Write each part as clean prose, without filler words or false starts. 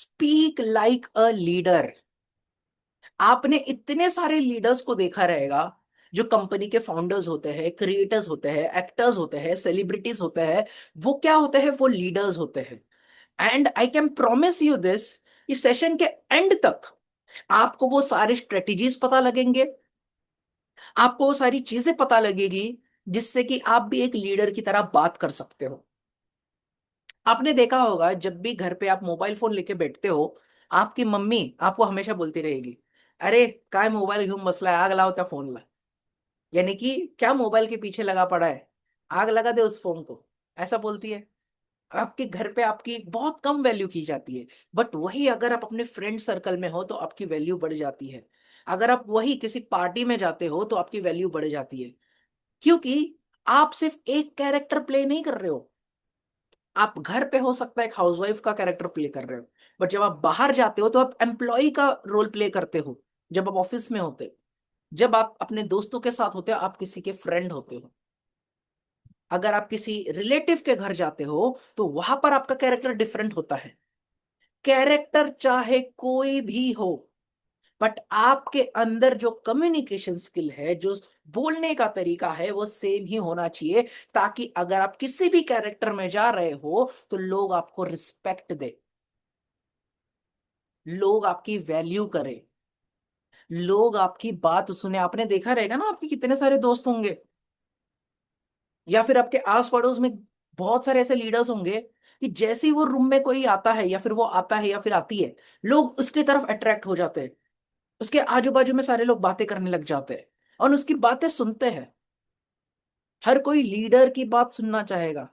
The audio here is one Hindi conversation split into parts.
Speak like a leader. आपने इतने सारे लीडर्स को देखा रहेगा, जो कंपनी के फाउंडर्स होते हैं, क्रिएटर्स होते हैं, एक्टर्स होते हैं, सेलिब्रिटीज होते हैं। वो क्या होते हैं? वो लीडर्स होते हैं। And I can promise you this, इस सेशन के एंड तक आपको वो सारे स्ट्रेटेजीज पता लगेंगे, आपको वो सारी चीजें पता लगेगी, जिससे कि आप भी एक लीडर की तरह बात कर सकते हो। आपने देखा होगा, जब भी घर पे आप मोबाइल फोन लेके बैठते हो, आपकी मम्मी आपको हमेशा बोलती रहेगी, अरे काय मोबाइल घेऊन बसला है, आग लाओ त्या फोनला। यानी कि क्या मोबाइल के पीछे लगा पड़ा है, आग लगा दे उस फोन को, ऐसा बोलती है। आपके घर पे आपकी बहुत कम वैल्यू की जाती है। बट वही अगर आप अपने फ्रेंड सर्कल में हो तो आपकी वैल्यू बढ़ जाती है। अगर आप वही किसी पार्टी में जाते हो तो आपकी वैल्यू बढ़ जाती है। क्योंकि आप सिर्फ एक कैरेक्टर प्ले नहीं कर रहे हो। आप घर पे हो सकता है एक हाउसवाइफ का कैरेक्टर प्ले कर रहे हो, बट जब आप बाहर जाते हो तो आप एम्प्लॉय का रोल प्ले करते हो। जब आप ऑफिस में होते हो, जब आप अपने दोस्तों के साथ होते हो, आप किसी के फ्रेंड होते हो। अगर आप किसी रिलेटिव के घर जाते हो तो वहां पर आपका कैरेक्टर डिफरेंट होता है। कैरेक्टर चाहे कोई भी हो, बट आपके अंदर जो कम्युनिकेशन स्किल है, जो बोलने का तरीका है, वो सेम ही होना चाहिए। ताकि अगर आप किसी भी कैरेक्टर में जा रहे हो तो लोग आपको रिस्पेक्ट दे, लोग आपकी वैल्यू करें, लोग आपकी बात सुने। आपने देखा रहेगा ना, आपके कितने सारे दोस्त होंगे, या फिर आपके आस पड़ोस में बहुत सारे ऐसे लीडर्स होंगे कि जैसे ही वो रूम में कोई आता है, या फिर वो आता है, या फिर आती है, लोग उसकी तरफ अट्रैक्ट हो जाते हैं। उसके आजू बाजू में सारे लोग बातें करने लग जाते हैं और उसकी बातें सुनते हैं। हर कोई लीडर की बात सुनना चाहेगा,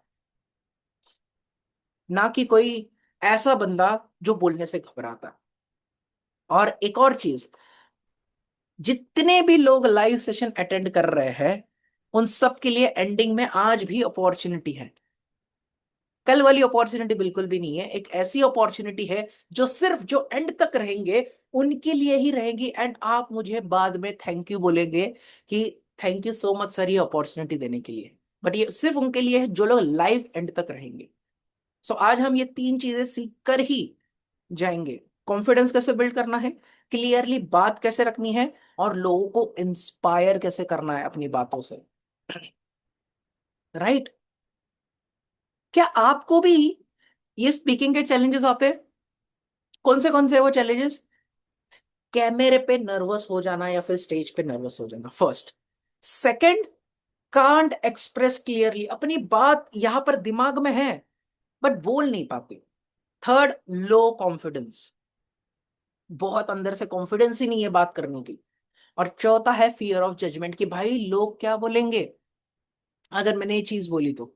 ना कि कोई ऐसा बंदा जो बोलने से घबराता है। और एक और चीज, जितने भी लोग लाइव सेशन अटेंड कर रहे हैं, उन सब के लिए एंडिंग में आज भी अपॉर्चुनिटी है। कल वाली अपॉर्चुनिटी बिल्कुल भी नहीं है। एक ऐसी अपॉर्चुनिटी है जो सिर्फ जो एंड तक रहेंगे उनके लिए ही रहेगी। एंड आप मुझे बाद में थैंक यू बोलेंगे कि thank you so much sir, ये अपॉर्चुनिटी देने के लिए। बट ये सिर्फ उनके लिए है जो लोग लाइव एंड तक रहेंगे। सो आज हम ये तीन चीजें सीख कर ही जाएंगे। कॉन्फिडेंस कैसे बिल्ड करना है, क्लियरली बात कैसे रखनी है, और लोगों को इंस्पायर कैसे करना है अपनी बातों से। राइट? क्या आपको भी ये स्पीकिंग के चैलेंजेस आते हैं? कौन से हैं वो चैलेंजेस? कैमरे पे नर्वस हो जाना या फिर स्टेज पे नर्वस हो जाना, first. Second, can't express clearly, अपनी बात यहां पर दिमाग में है बट बोल नहीं पाते। थर्ड, लो कॉन्फिडेंस, बहुत अंदर से कॉन्फिडेंस ही नहीं है बात करने की। और चौथा है फियर ऑफ जजमेंट, कि भाई लोग क्या बोलेंगे अगर मैंने ये चीज बोली तो।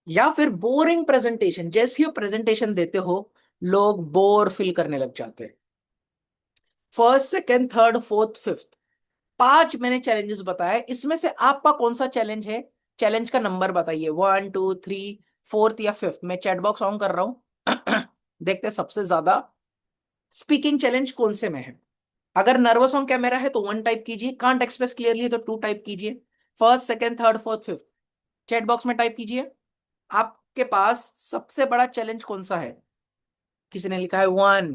या फिर बोरिंग प्रेजेंटेशन, जैसे ही प्रेजेंटेशन देते हो लोग बोर फील करने लग जाते हैं। First, second, third, fourth, fifth, पांच मैंने चैलेंजेस बताए। इसमें से आपका कौन सा चैलेंज है? चैलेंज का नंबर बताइए, 1 2 3, फोर्थ या फिफ्थ। मैं चैट बॉक्स ऑन कर रहा हूं। देखते हैं सबसे ज्यादा स्पीकिंग चैलेंज कौन से में है। अगर नर्वस ऑन कैमरा है तो 1 टाइप कीजिए, कांट एक्सप्रेस क्लियरली है तो 2 टाइप कीजिए, first, second, third, fourth, fifth chat box में टाइप कीजिए। आपके पास सबसे बड़ा चैलेंज कौन सा है? किसी ने लिखा है 1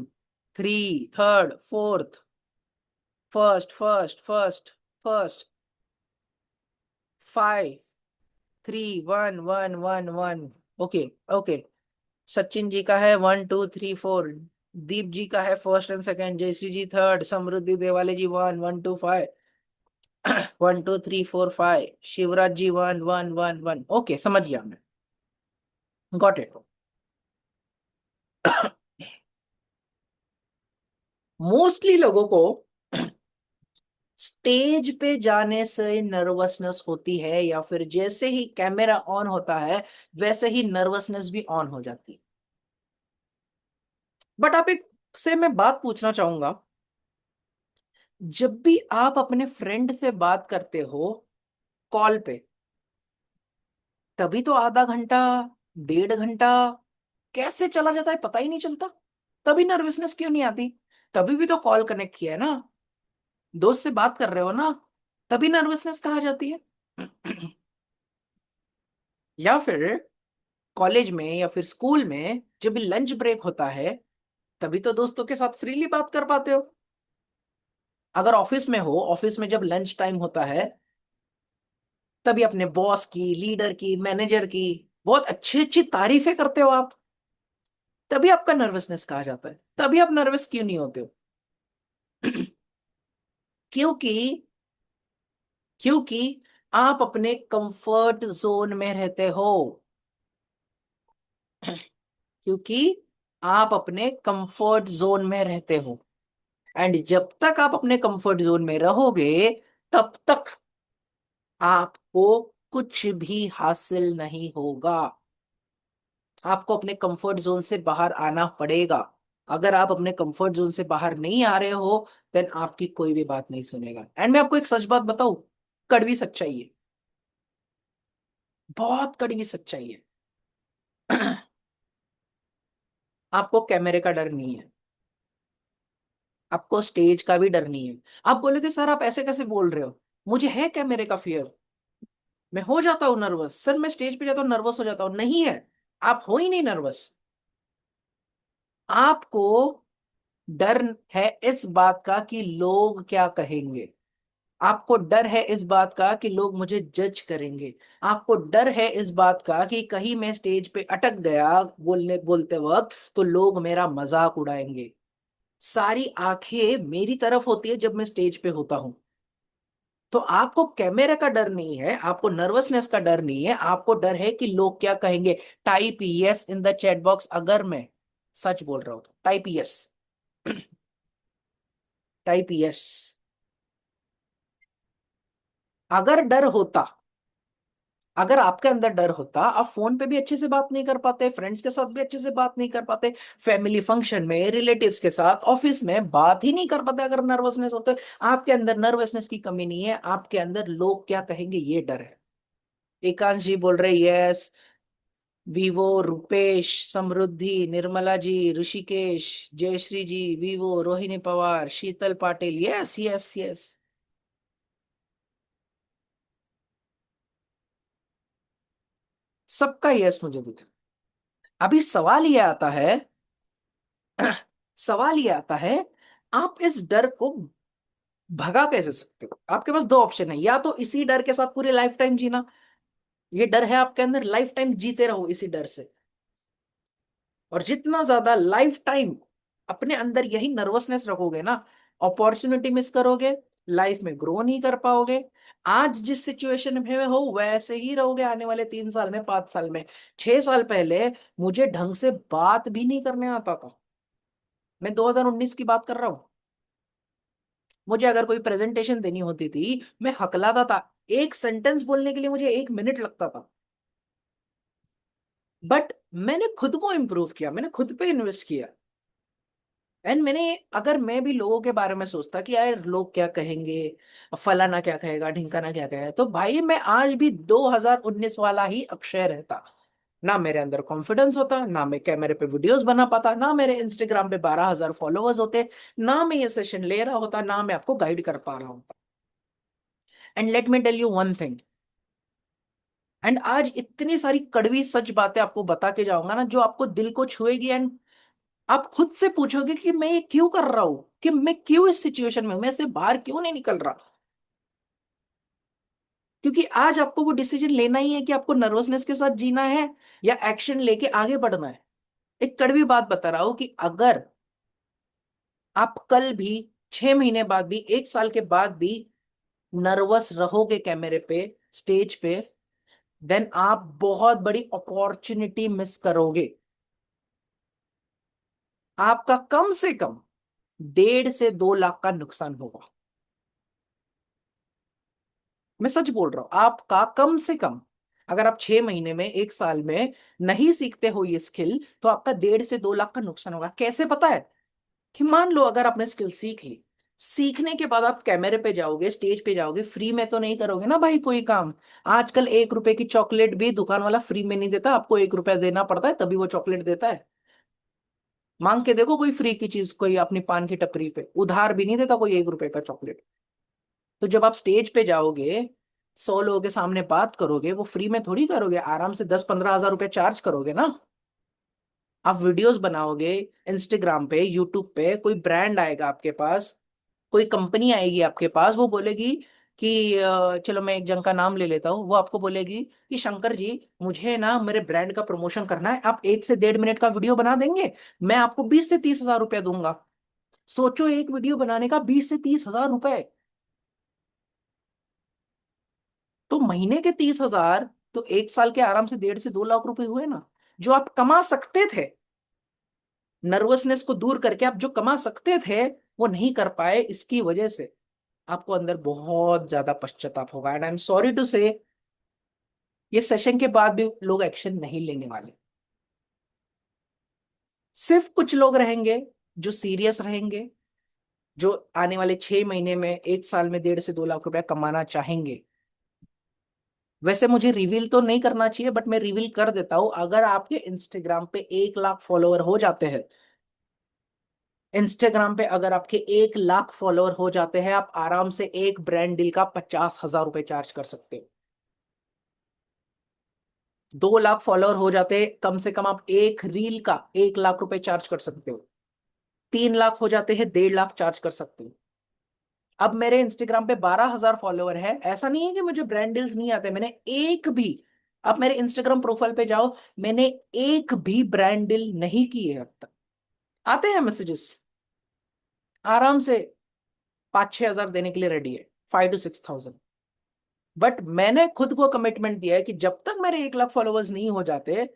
3, third, fourth, first, first, first, first, 5 3 1 1 1 1। Okay, okay. Sachin ji का है 1 2 3 4। दीप जी का है first and second. Jayshree ji third. Samruddhi Dewale ji 1 1 2 5। 1 2 3 4 5। Shivraj ji 1 1 1 1। Okay, समझ गया मैं। Got it. मोस्टली लोगों को स्टेज पे जाने से नर्वसनेस होती है, या फिर जैसे ही कैमरा ऑन होता है वैसे ही नर्वसनेस भी ऑन हो जाती है। बट आप एक से मैं बात पूछना चाहूंगा, जब भी आप अपने फ्रेंड से बात करते हो कॉल पे, तभी तो आधा घंटा, 1.5 घंटा कैसे चला जाता है पता ही नहीं चलता। तभी नर्वसनेस क्यों नहीं आती? तभी भी तो कॉल कनेक्ट किया है ना, दोस्त से बात कर रहे हो ना, तभी नर्वसनेस कहा जाती है। या फिर कॉलेज में या फिर स्कूल में जब भी लंच ब्रेक होता है, तभी तो दोस्तों के साथ फ्रीली बात कर पाते हो। अगर ऑफिस में हो, ऑफिस में जब लंच टाइम होता है, तभी अपने बॉस की, लीडर की, मैनेजर की बहुत अच्छी अच्छी तारीफें करते हो आप। तभी आपका नर्वसनेस कहा जाता है। तभी आप नर्वस क्यों नहीं होते हो? क्योंकि क्योंकि आप अपने कंफर्ट जोन में रहते हो। क्योंकि आप अपने कंफर्ट जोन में रहते हो। एंड जब तक आप अपने कंफर्ट जोन में रहोगे, तब तक आपको कुछ भी हासिल नहीं होगा। आपको अपने कंफर्ट जोन से बाहर आना पड़ेगा। अगर आप अपने कंफर्ट जोन से बाहर नहीं आ रहे हो, देन आपकी कोई भी बात नहीं सुनेगा। एंड मैं आपको एक सच बात बताऊं, कड़वी सच्चाई है, बहुत कड़वी सच्चाई है। आपको कैमरे का डर नहीं है, आपको स्टेज का भी डर नहीं है। आप बोलोगे सर आप ऐसे कैसे बोल रहे हो, मुझे है कैमरे का फियर, मैं हो जाता हूँ नर्वस सर, मैं स्टेज पे जाता हूँ नर्वस हो जाता हूँ। नहीं है, आप हो ही नहीं नर्वस। आपको डर है इस बात का कि लोग क्या कहेंगे। आपको डर है इस बात का कि लोग मुझे जज करेंगे। आपको डर है इस बात का कि कहीं मैं स्टेज पे अटक गया बोलने बोलते वक्त तो लोग मेरा मजाक उड़ाएंगे। सारी आंखें मेरी तरफ होती है जब मैं स्टेज पे होता हूं। तो आपको कैमरे का डर नहीं है, आपको नर्वसनेस का डर नहीं है, आपको डर है कि लोग क्या कहेंगे। Type yes in the chat box अगर मैं सच बोल रहा हूं तो। Type yes. Type yes. अगर डर होता, अगर आपके अंदर डर होता, आप फोन पे भी अच्छे से बात नहीं कर पाते, फ्रेंड्स के साथ भी अच्छे से बात नहीं कर पाते, फैमिली फंक्शन में, रिलेटिव्स के साथ, ऑफिस में बात ही नहीं कर पाते अगर नर्वसनेस होते। आपके अंदर नर्वसनेस की कमी नहीं है, आपके अंदर लोग क्या कहेंगे ये डर है। एकांश जी बोल रहे यस। वीवो, रुपेश, समृद्धि, निर्मला जी, ऋषिकेश, जयश्री जी, वीवो, रोहिणी पवार, शीतल पाटिल, यस यस यस। सबका यस मुझे दिख रहा है। अभी सवाल ये आता है, सवाल ये आता है, आप इस डर को भगा कैसे सकते हो? आपके पास दो ऑप्शन है, या तो इसी डर के साथ पूरी लाइफ टाइम जीना, ये डर है आपके अंदर, लाइफ टाइम जीते रहो इसी डर से। और जितना ज्यादा लाइफ टाइम अपने अंदर यही नर्वसनेस रखोगे ना, अपॉर्चुनिटी मिस करोगे, लाइफ में ग्रो नहीं कर पाओगे। आज जिस सिचुएशन में हो वैसे ही रहोगे आने वाले 3 साल में, 5 साल में। 6 साल पहले मुझे ढंग से बात भी नहीं करने आता था। मैं 2019 की बात कर रहा हूँ। मुझे अगर कोई प्रेजेंटेशन देनी होती थी, मैं हकलाता था। एक सेंटेंस बोलने के लिए मुझे 1 मिनट लगता था। बट मैंने खुद को इंप्रूव किया, मैंने खुद पे इन्वेस्ट किया। एंड मैंने, अगर मैं भी लोगों के बारे में सोचता कि यार लोग क्या कहेंगे, फलाना क्या कहेगा, ढिंकाना क्या कहेगा, तो भाई मैं आज भी 2019 वाला ही अक्षय रहता। ना मेरे अंदर कॉन्फिडेंस होता, ना मैं कैमरे पे वीडियोस बना पाता, ना मेरे इंस्टाग्राम पे 12,000 फॉलोअर्स होते, ना मैं ये सेशन ले रहा होता, ना मैं आपको गाइड कर पा रहा होता। And let me tell you one thing. And आज इतनी सारी कड़वी सच बातें आपको बता के जाऊंगा ना, जो आपको दिल को छुएगी। एंड आप खुद से पूछोगे कि मैं ये क्यों कर रहा हूं, कि मैं क्यों इस सिचुएशन में हूं? मैं से बाहर क्यों नहीं निकल रहा? क्योंकि आज आपको वो डिसीजन लेना ही है कि आपको नर्वसनेस के साथ जीना है या एक्शन लेके आगे बढ़ना है। एक कड़वी बात बता रहा हूं कि अगर आप कल भी, 6 महीने बाद भी, 1 साल के बाद भी नर्वस रहोगे कैमरे पे, स्टेज पे, देन आप बहुत बड़ी अपॉर्चुनिटी मिस करोगे। आपका कम से कम 1.5 से 2 लाख का नुकसान होगा। मैं सच बोल रहा हूं, आपका कम से कम, अगर आप 6 महीने में, 1 साल में नहीं सीखते हो ये स्किल, तो आपका 1.5 से 2 लाख का नुकसान होगा। कैसे पता है? कि मान लो अगर आपने स्किल सीख ली, सीखने के बाद आप कैमरे पे जाओगे, स्टेज पे जाओगे, फ्री में तो नहीं करोगे ना भाई कोई काम। आजकल 1 रुपए की चॉकलेट भी दुकान वाला फ्री में नहीं देता, आपको 1 रुपया देना पड़ता है तभी वो चॉकलेट देता है। मांग के देखो कोई फ्री की चीज, कोई अपनी पान की टपरी पे उधार भी नहीं देता कोई 1 रुपए का चॉकलेट। तो जब आप स्टेज पे जाओगे, 100 लोगों के सामने बात करोगे, वो फ्री में थोड़ी करोगे, आराम से 10-15 हजार रुपए चार्ज करोगे ना। आप वीडियोस बनाओगे इंस्टाग्राम पे, यूट्यूब पे, कोई ब्रांड आएगा आपके पास, कोई कंपनी आएगी आपके पास, वो बोलेगी कि चलो मैं एक जन का नाम ले लेता हूँ, वो आपको बोलेगी कि शंकर जी, मुझे ना मेरे ब्रांड का प्रमोशन करना है, आप 1 से 1.5 मिनट का वीडियो बना देंगे, मैं आपको 20 से 30 हजार रुपया दूंगा। सोचो, एक वीडियो बनाने का 20 से 30 हजार रुपए। तो महीने के 30 हजार, तो एक साल के आराम से 1.5 से 2 लाख रुपए हुए ना, जो आप कमा सकते थे। नर्वसनेस को दूर करके आप जो कमा सकते थे, वो नहीं कर पाए, इसकी वजह से आपको अंदर बहुत ज्यादा पश्चाताप होगा। And I am sorry to say, ये सेशन के बाद भी लोग एक्शन नहीं लेने वाले। सिर्फ कुछ लोग रहेंगे जो सीरियस रहेंगे, जो आने वाले 6 महीने में, एक साल में 1.5 से 2 लाख रुपया कमाना चाहेंगे। वैसे मुझे रिवील तो नहीं करना चाहिए, बट मैं रिवील कर देता हूं, अगर आपके इंस्टाग्राम पे 1 लाख फॉलोअर हो जाते हैं, इंस्टाग्राम पे अगर आपके 1 लाख फॉलोअर हो जाते हैं, आप आराम से एक ब्रांड डील का 50 हजार रुपए चार्ज कर सकते हो। 2 लाख फॉलोअर हो जाते हैं, कम से कम आप एक रील का 1 लाख रुपए चार्ज कर सकते हो। 3 लाख हो जाते हैं, 1.5 लाख चार्ज कर सकते हो। अब मेरे इंस्टाग्राम पे 12 हजार फॉलोअर है, ऐसा नहीं है कि मुझे ब्रांड डील्स नहीं आते, मैंने एक भी, आप मेरे इंस्टाग्राम प्रोफाइल पे जाओ, मैंने एक भी ब्रांड डील नहीं की है अब तक। आते हैं मैसेजेस, आराम से 5-6 हजार देने के लिए रेडी है, 5 to 6 thousand। बट मैंने खुद को कमिटमेंट दिया है कि जब तक मेरे 1 लाख फॉलोअर्स नहीं हो जाते,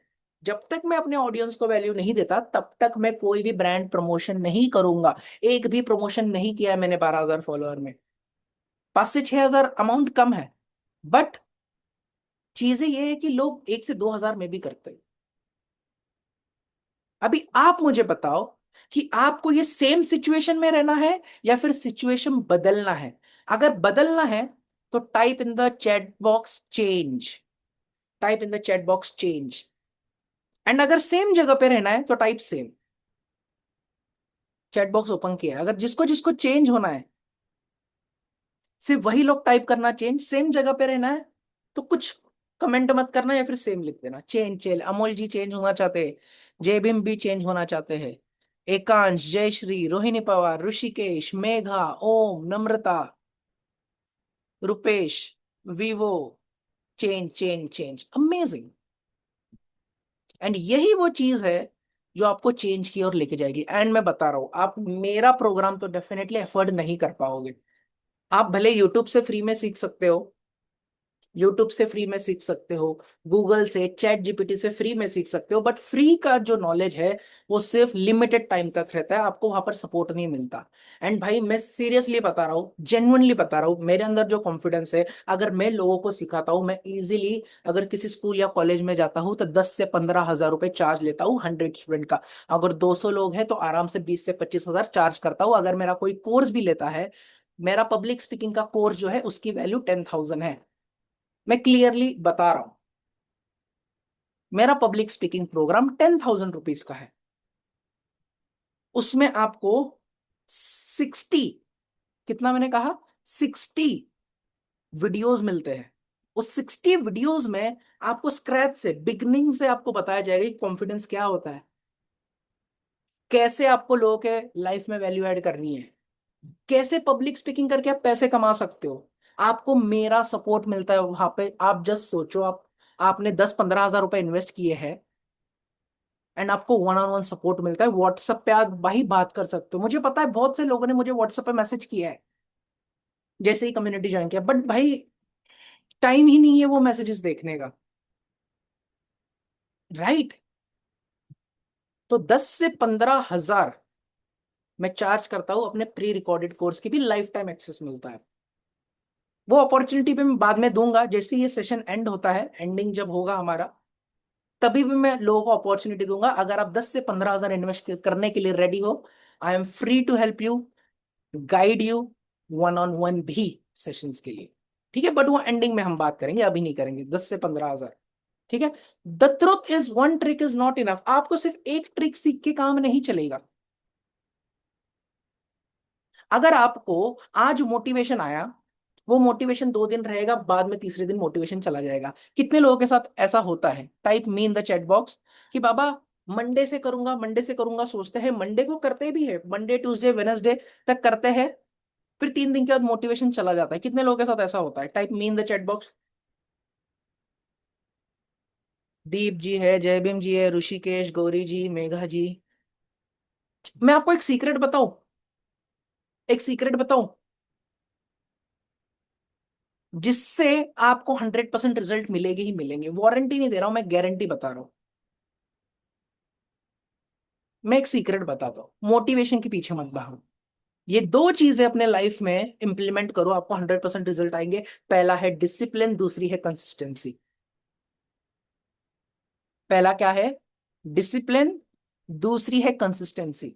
जब तक मैं अपने ऑडियंस को वैल्यू नहीं देता, तब तक मैं कोई भी ब्रांड प्रमोशन नहीं करूंगा। एक भी प्रमोशन नहीं किया है मैंने 12 हजार फॉलोअर में। 5 से 6 हजार अमाउंट कम है, बट चीजें ये है कि लोग 1 से 2 हजार में भी करते हैं। अभी आप मुझे बताओ कि आपको ये सेम सिचुएशन में रहना है या फिर सिचुएशन बदलना है। अगर बदलना है तो type in the chat box change, type in the chat box change. And अगर सेम जगह पे रहना है तो type same. Chat box open किया है, अगर जिसको जिसको चेंज होना है, सिर्फ वही लोग टाइप करना चेंज। सेम जगह पे रहना है तो कुछ कमेंट मत करना, या फिर सेम लिख देना। चेंज चेंज, अमोल जी चेंज होना चाहते हैं, जय भीम भी चेंज होना चाहते हैं, Ekansh, Jayshree, Rohini Pawar, Rishikesh, Megha, Om, Namrata, Rupesh, Vivo, change change change, amazing. And यही वो चीज है जो आपको चेंज की ओर लेके जाएगी। एंड मैं बता रहा हूं, आप मेरा प्रोग्राम तो डेफिनेटली अफोर्ड नहीं कर पाओगे। आप भले यूट्यूब से फ्री में सीख सकते हो, यूट्यूब से फ्री में सीख सकते हो, गूगल से, चैट जीपीटी से फ्री में सीख सकते हो, बट फ्री का जो नॉलेज है वो सिर्फ लिमिटेड टाइम तक रहता है, आपको वहां पर सपोर्ट नहीं मिलता। एंड भाई मैं सीरियसली बता रहा हूँ, जेन्युइनली बता रहा हूँ, मेरे अंदर जो कॉन्फिडेंस है, अगर मैं लोगों को सिखाता हूँ, मैं इजीली, अगर किसी स्कूल या कॉलेज में जाता हूँ तो 10 से 15 हजार रुपए चार्ज लेता हूँ 100 स्टूडेंट का। अगर 200 लोग हैं तो आराम से 20 से 25 हजार चार्ज करता हूँ। अगर मेरा कोई कोर्स भी लेता है, मेरा पब्लिक स्पीकिंग का कोर्स जो है उसकी वैल्यू 10,000 है। मैं क्लियरली बता रहा हूं, मेरा पब्लिक स्पीकिंग प्रोग्राम 10,000 रुपीज का है। उसमें आपको 60, कितना मैंने कहा, 60 वीडियोज मिलते हैं। उस 60 वीडियोज में आपको स्क्रैच से, बिगनिंग से आपको बताया जाएगा कि कॉन्फिडेंस क्या होता है, कैसे आपको लोगों के लाइफ में वैल्यू ऐड करनी है, कैसे पब्लिक स्पीकिंग करके आप पैसे कमा सकते हो। आपको मेरा सपोर्ट मिलता है वहां पे। आप जस्ट सोचो, आप, आपने 10-15 हजार रुपए इन्वेस्ट किए हैं, एंड आपको वन ऑन वन सपोर्ट मिलता है। व्हाट्सएप पे आप भाई बात कर सकते हो। मुझे पता है बहुत से लोगों ने मुझे व्हाट्सएप पे मैसेज किया है जैसे ही कम्युनिटी ज्वाइन किया, बट भाई टाइम ही नहीं है वो मैसेजेस देखने का, राइट। तो 10 से 15 हजार मैं चार्ज करता हूँ, अपने प्री रिकॉर्डेड कोर्स की भी लाइफ टाइम एक्सेस मिलता है। वो अपॉर्चुनिटी पे मैं बाद में दूंगा, जैसे ये सेशन एंड होता है, एंडिंग जब होगा हमारा, तभी भी मैं लोगों को अपॉर्चुनिटी दूंगा। अगर आप 10 से 15 हजार इन्वेस्ट करने के लिए रेडी हो, I am free to help you, guide you, one on one भी सेशंस के लिए। ठीक है, बट वो एंडिंग में हम बात करेंगे, अभी नहीं करेंगे। 10 से 15 हजार, ठीक है। The truth is, one trick is not enough. आपको सिर्फ एक ट्रिक सीख के काम नहीं चलेगा। अगर आपको आज मोटिवेशन आया, वो मोटिवेशन 2 दिन रहेगा, बाद में तीसरे दिन मोटिवेशन चला जाएगा। कितने लोगों के साथ ऐसा होता है? Type me in the chat box कि बाबा मंडे से करूंगा, मंडे से करूंगा सोचते हैं, मंडे को करते भी है, मंडे ट्यूसडे वेनसडे तक करते हैं, फिर 3 दिन के बाद मोटिवेशन चला जाता है। कितने लोगों के साथ ऐसा होता है? Type me in the chat box. Deep ji है, जय भीम जी है, ऋषिकेश, गौरी जी, मेघा जी। मैं आपको एक सीक्रेट बताऊं, एक सीक्रेट बताऊं, जिससे आपको 100% रिजल्ट मिलेगी ही मिलेंगे, वारंटी नहीं दे रहा हूं, मैं गारंटी बता रहा हूं। मैं एक सीक्रेट बताता हूँ, मोटिवेशन के पीछे मत भागो। ये दो चीजें अपने लाइफ में इंप्लीमेंट करो, आपको 100% रिजल्ट आएंगे। पहला है डिसिप्लिन, दूसरी है कंसिस्टेंसी। पहला क्या है? डिसिप्लिन, दूसरी है कंसिस्टेंसी।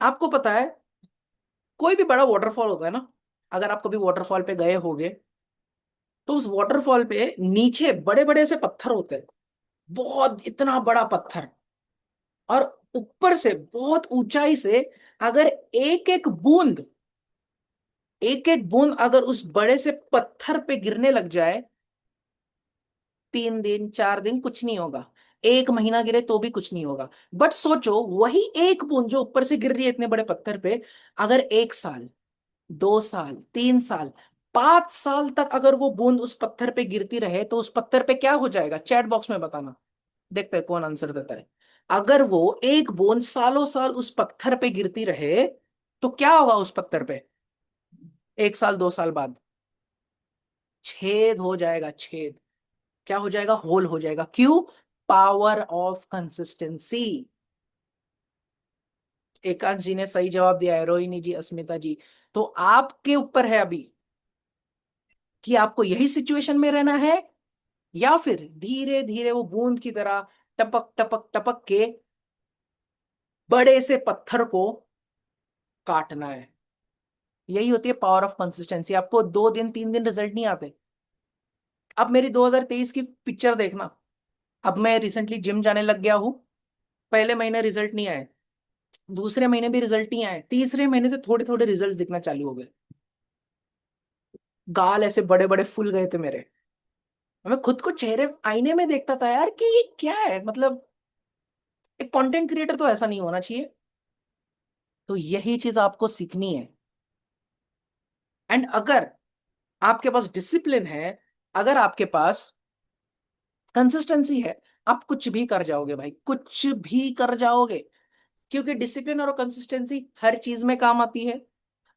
आपको पता है, कोई भी बड़ा वाटरफॉल होता है ना, अगर आप कभी वाटरफॉल पे गए होगे, तो उस वाटरफॉल पे नीचे बड़े बड़े से पत्थर होते हैं, बहुत इतना बड़ा पत्थर, और ऊपर से बहुत ऊंचाई से अगर एक एक बूंद, एक एक बूंद अगर उस बड़े से पत्थर पे गिरने लग जाए, 3 दिन 4 दिन कुछ नहीं होगा, 1 महीना गिरे तो भी कुछ नहीं होगा। बट सोचो, वही एक बूंद जो ऊपर से गिर रही है इतने बड़े पत्थर पे, अगर 1 साल, 2 साल, 3 साल, 5 साल तक अगर वो बूंद उस पत्थर पे गिरती रहे, तो उस पत्थर पे क्या हो जाएगा? चैट बॉक्स में बताना, देखते हैं कौन आंसर देता है। अगर वो एक बूंद सालों साल उस पत्थर पे गिरती रहे, तो क्या होगा उस पत्थर पे? 1 साल 2 साल बाद छेद हो जाएगा, छेद। क्या हो जाएगा? होल हो जाएगा। क्यों? Power of consistency. Ekansh ji ने सही जवाब दिया है, रोहिणी जी, अस्मिता जी। तो आपके ऊपर है अभी कि आपको यही सिचुएशन में रहना है, या फिर धीरे धीरे वो बूंद की तरह टपक टपक टपक के बड़े से पत्थर को काटना है। यही होती है पावर ऑफ कंसिस्टेंसी। आपको 2 दिन 3 दिन रिजल्ट नहीं आते। अब मेरी 2023 की पिक्चर देखना। अब मैं रिसेंटली जिम जाने लग गया हूं। पहले महीने रिजल्ट नहीं आए, दूसरे महीने भी रिजल्ट नहीं आए, तीसरे महीने से थोड़े थोड़े रिजल्ट्स दिखना चालू हो गए। गाल ऐसे बड़े बड़े फूल गए थे मेरे। मैं खुद को चेहरे आईने में देखता था यार कि ये क्या है, मतलब एक कंटेंट क्रिएटर तो ऐसा नहीं होना चाहिए। तो यही चीज आपको सीखनी है। एंड अगर आपके पास डिसिप्लिन है, अगर आपके पास कंसिस्टेंसी है, आप कुछ भी कर जाओगे भाई, कुछ भी कर जाओगे। क्योंकि डिसिप्लिन और कंसिस्टेंसी हर चीज में काम आती है,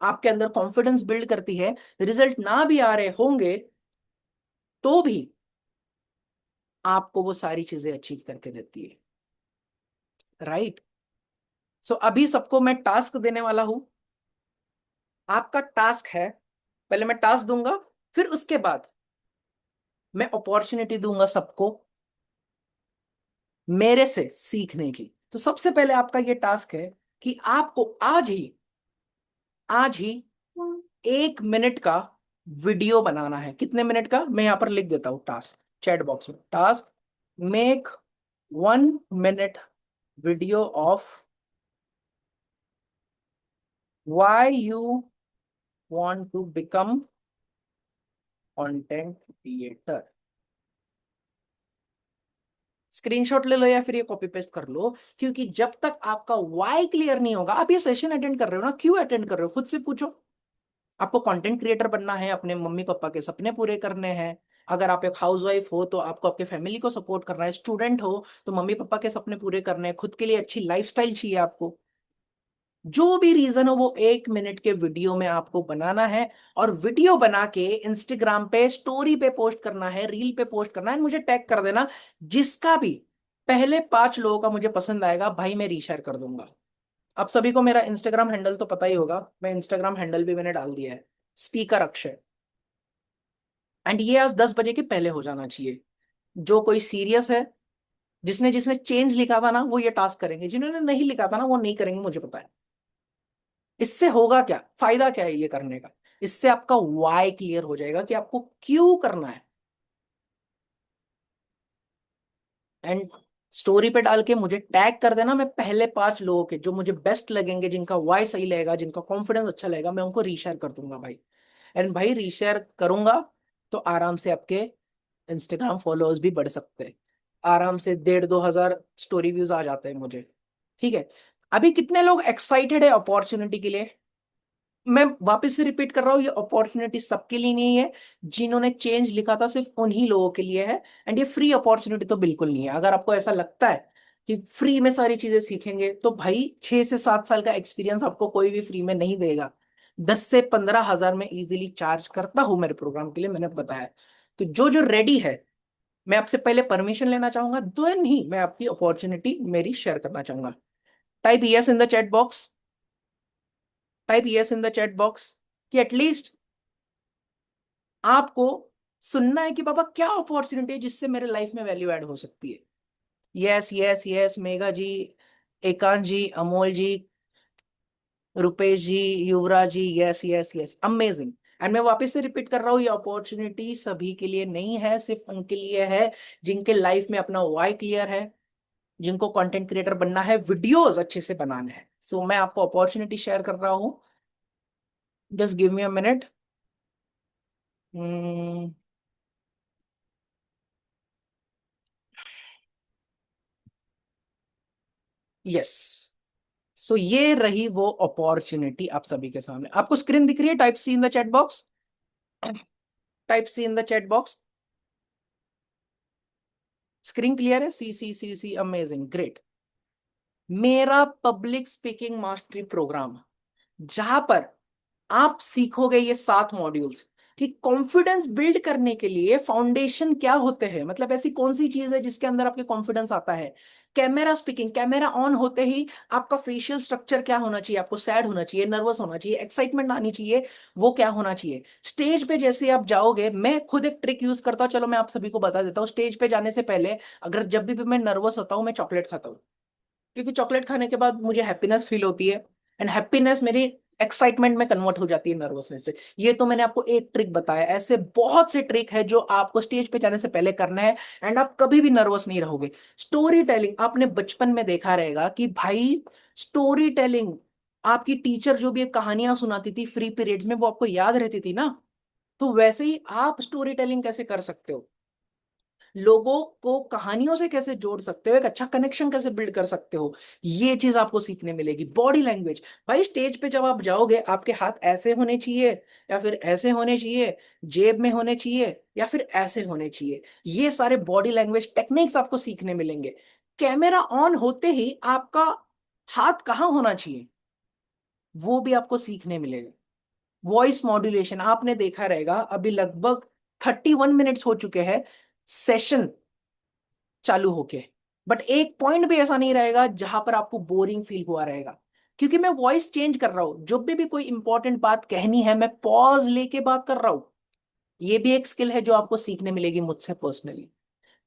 आपके अंदर कॉन्फिडेंस बिल्ड करती है। रिजल्ट ना भी आ रहे होंगे तो भी आपको वो सारी चीजें अचीव करके देती है। राइट। सो अभी सबको मैं टास्क देने वाला हूं। आपका टास्क है, पहले मैं टास्क दूंगा, फिर उसके बाद मैं अपॉर्चुनिटी दूंगा सबको मेरे से सीखने की। तो सबसे पहले आपका ये टास्क है कि आपको आज ही 1 मिनट का वीडियो बनाना है। कितने मिनट का? मैं यहां पर लिख देता हूं टास्क चैट बॉक्स में। Task: make 1 minute video of why you want to become content creator. Screenshot ले लो या फिर ये कॉपी पेस्ट कर लो, क्योंकि जब तक आपका वाई क्लियर नहीं होगा, आप ये सेशन अटेंड कर रहे हो ना, क्यों अटेंड कर रहे हो, खुद से पूछो। आपको कंटेंट क्रिएटर बनना है, अपने मम्मी पापा के सपने पूरे करने हैं। अगर आप एक हाउसवाइफ हो तो आपको आपके फैमिली को सपोर्ट करना है, स्टूडेंट हो तो मम्मी पापा के सपने पूरे करने हैं, खुद के लिए अच्छी लाइफस्टाइल चाहिए आपको। जो भी रीजन हो, वो 1 मिनट के वीडियो में आपको बनाना है, और वीडियो बना के इंस्टाग्राम पे स्टोरी पे पोस्ट करना है, रील पे पोस्ट करना है, मुझे टैग कर देना। जिसका भी पहले 5 लोगों का मुझे पसंद आएगा भाई, मैं रीशेयर कर दूंगा। आप सभी को मेरा इंस्टाग्राम हैंडल तो पता ही होगा, मैं इंस्टाग्राम हैंडल भी मैंने डाल दिया है, स्पीकर अक्षय। एंड ये आज 10 बजे के पहले हो जाना चाहिए। जो कोई सीरियस है, जिसने जिसने चेंज लिखा था ना, वो ये टास्क करेंगे, जिन्होंने नहीं लिखा था ना, वो नहीं करेंगे, मुझे पता है। इससे होगा क्या, फायदा क्या है ये करने का? इससे आपका वाई क्लियर हो जाएगा कि आपको क्यों करना है। एंड स्टोरी पे डाल के मुझे टैग कर देना। मैं पहले 5 लोगों के जो मुझे बेस्ट लगेंगे, जिनका वाई सही लगेगा, जिनका कॉन्फिडेंस अच्छा लगेगा, मैं उनको रीशेयर कर दूंगा भाई। एंड भाई रीशेयर करूंगा तो आराम से आपके इंस्टाग्राम फॉलोअर्स भी बढ़ सकते हैं। आराम से 1.5-2 हजार स्टोरी व्यूज आ जाते हैं मुझे। ठीक है। अभी कितने लोग एक्साइटेड है अपॉर्चुनिटी के लिए? मैं वापस से रिपीट कर रहा हूँ, ये अपॉर्चुनिटी सबके लिए नहीं है। जिन्होंने चेंज लिखा था सिर्फ उन्हीं लोगों के लिए है। एंड ये फ्री अपॉर्चुनिटी तो बिल्कुल नहीं है। अगर आपको ऐसा लगता है कि फ्री में सारी चीजें सीखेंगे, तो भाई 6 से 7 साल का एक्सपीरियंस आपको कोई भी फ्री में नहीं देगा। 10 से 15 हजार में इजीली चार्ज करता हूं मेरे प्रोग्राम के लिए, मैंने बताया। तो जो जो रेडी है, मैं आपसे पहले परमिशन लेना चाहूंगा, देन ही मैं आपकी अपॉर्चुनिटी मेरी शेयर करना चाहूंगा। Type yes in the chat box. Type yes in the chat box कि एटलीस्ट आपको सुनना है कि बाबा क्या अपॉर्चुनिटी है जिससे मेरे लाइफ में वैल्यू ऐड हो सकती है। Yes yes yes, Megha ji, Ekant ji, Amol ji, Rupesh ji, Yuvraj ji, yes yes yes, amazing. And मैं वापस से रिपीट कर रहा हूँ, ये अपॉर्चुनिटी सभी के लिए नहीं है, सिर्फ उनके लिए है जिनके लाइफ में अपना वाई क्लियर है, जिनको कंटेंट क्रिएटर बनना है, वीडियोस अच्छे से बनाने हैं। सो मैं आपको अपॉर्चुनिटी शेयर कर रहा हूँ। Just give me a minute. Yes. So ये रही वो अपॉर्चुनिटी आप सभी के सामने, आपको स्क्रीन दिख रही है? Type C in the chat box. Type C in the chat box. Screen clear है? C C C C, amazing, great. मेरा पब्लिक स्पीकिंग मास्टरी प्रोग्राम, जहां पर आप सीखोगे ये 7 मॉड्यूल्स कि कॉन्फिडेंस बिल्ड करने के लिए फाउंडेशन क्या होते हैं, मतलब ऐसी कौन सी चीज है जिसके अंदर आपके कॉन्फिडेंस आता है। कैमरा स्पीकिंग, कैमरा ऑन होते ही आपका फेशियल स्ट्रक्चर क्या होना चाहिए, आपको सैड होना चाहिए, नर्वस होना चाहिए, एक्साइटमेंट आनी चाहिए, वो क्या होना चाहिए। स्टेज पे जैसे आप जाओगे, मैं खुद एक ट्रिक यूज करता हूँ, चलो मैं आप सभी को बता देता हूँ। स्टेज पे जाने से पहले, अगर जब भी मैं नर्वस होता हूँ, मैं चॉकलेट खाता हूँ, क्योंकि चॉकलेट खाने के बाद मुझे हैप्पीनेस फील होती है। एंड हैप्पीनेस मेरी एक्साइटमेंट में कन्वर्ट हो जाती है नर्वसनेस से। ये तो मैंने आपको एक ट्रिक बताया, ऐसे बहुत से ट्रिक है जो आपको स्टेज पे जाने से पहले करना है। एंड आप कभी भी नर्वस नहीं रहोगे। स्टोरी टेलिंग, आपने बचपन में देखा रहेगा कि भाई स्टोरी टेलिंग, आपकी टीचर जो भी एक कहानियां सुनाती थी फ्री पीरियड्स में, वो आपको याद रहती थी ना। तो वैसे ही आप स्टोरी टेलिंग कैसे कर सकते हो, लोगों को कहानियों से कैसे जोड़ सकते हो, एक अच्छा कनेक्शन कैसे बिल्ड कर सकते हो, ये चीज आपको सीखने मिलेगी। बॉडी लैंग्वेज, भाई स्टेज पे जब आप जाओगे, आपके हाथ ऐसे होने चाहिए या फिर ऐसे होने चाहिए, जेब में होने चाहिए या फिर ऐसे होने चाहिए, ये सारे बॉडी लैंग्वेज टेक्निक्स आपको सीखने मिलेंगे। कैमरा ऑन होते ही आपका हाथ कहाँ होना चाहिए, वो भी आपको सीखने मिलेगा। वॉइस मॉड्यूलेशन, आपने देखा रहेगा अभी लगभग 31 मिनट्स हो चुके हैं सेशन चालू होके, बट एक पॉइंट भी ऐसा नहीं रहेगा जहां पर आपको बोरिंग फील हुआ रहेगा, क्योंकि मैं वॉइस चेंज कर रहा हूं। जब भी कोई इंपॉर्टेंट बात कहनी है, मैं पॉज लेके बात कर रहा हूं। ये भी एक स्किल है जो आपको सीखने मिलेगी मुझसे पर्सनली।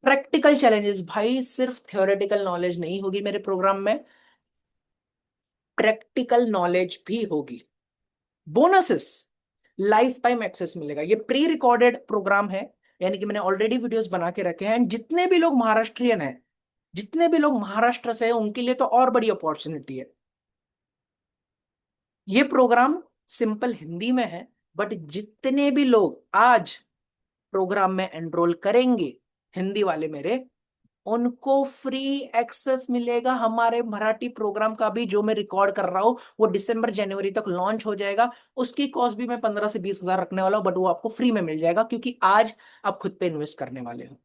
प्रैक्टिकल चैलेंजेस, भाई सिर्फ थ्योरेटिकल नॉलेज नहीं होगी मेरे प्रोग्राम में, प्रैक्टिकल नॉलेज भी होगी। बोनसेस, लाइफ टाइम एक्सेस मिलेगा। ये प्री रिकॉर्डेड प्रोग्राम है, यानी कि मैंने ऑलरेडी वीडियोस बना के रखे हैं। जितने भी लोग महाराष्ट्रियन हैं, जितने भी लोग महाराष्ट्र से हैं, उनके लिए तो और बड़ी अपॉर्चुनिटी है। ये प्रोग्राम सिंपल हिंदी में है, बट जितने भी लोग आज प्रोग्राम में एनरोल करेंगे, हिंदी वाले मेरे, उनको फ्री एक्सेस मिलेगा हमारे मराठी प्रोग्राम का भी, जो मैं रिकॉर्ड कर रहा हूं। वो दिसंबर जनवरी तक लॉन्च हो जाएगा। उसकी कॉस्ट भी मैं 15 से 20 हजार रखने वाला हूं, बट वो आपको फ्री में मिल जाएगा, क्योंकि आज आप खुद पे इन्वेस्ट करने वाले हो।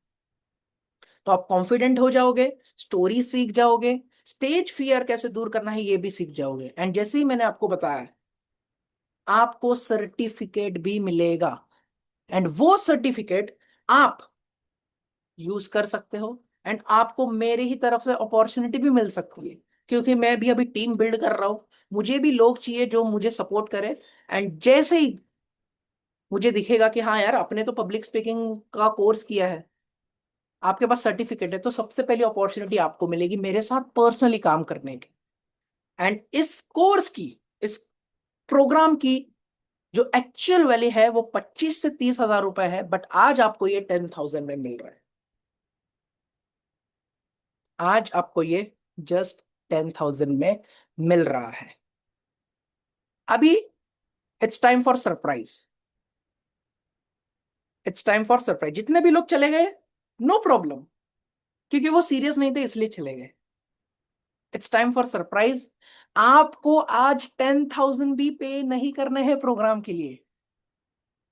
तो आप कॉन्फिडेंट हो जाओगे, स्टोरी सीख जाओगे, स्टेज फियर कैसे दूर करना है ये भी सीख जाओगे। एंड जैसे ही मैंने आपको बताया, आपको सर्टिफिकेट भी मिलेगा। एंड वो सर्टिफिकेट आप यूज कर सकते हो। एंड आपको मेरे ही तरफ से अपॉर्चुनिटी भी मिल सकती है, क्योंकि मैं भी अभी टीम बिल्ड कर रहा हूं। मुझे भी लोग चाहिए जो मुझे सपोर्ट करे। एंड जैसे ही मुझे दिखेगा कि हाँ यार, आपने तो पब्लिक स्पीकिंग का कोर्स किया है, आपके पास सर्टिफिकेट है, तो सबसे पहली अपॉर्चुनिटी आपको मिलेगी मेरे साथ पर्सनली काम करने की। एंड इस कोर्स की, इस प्रोग्राम की जो एक्चुअल वैल्यू है वो 25 से 30 हजार रुपए है, बट आज आपको ये 10,000 में मिल रहा है। आज आपको ये जस्ट 10,000 में मिल रहा है। अभी it's time for surprise. It's time for surprise. जितने भी लोग चले गए, नो प्रॉब्लम, क्योंकि वो सीरियस नहीं थे इसलिए चले गए। It's time for surprise. आपको आज 10,000 भी पे नहीं करने हैं प्रोग्राम के लिए।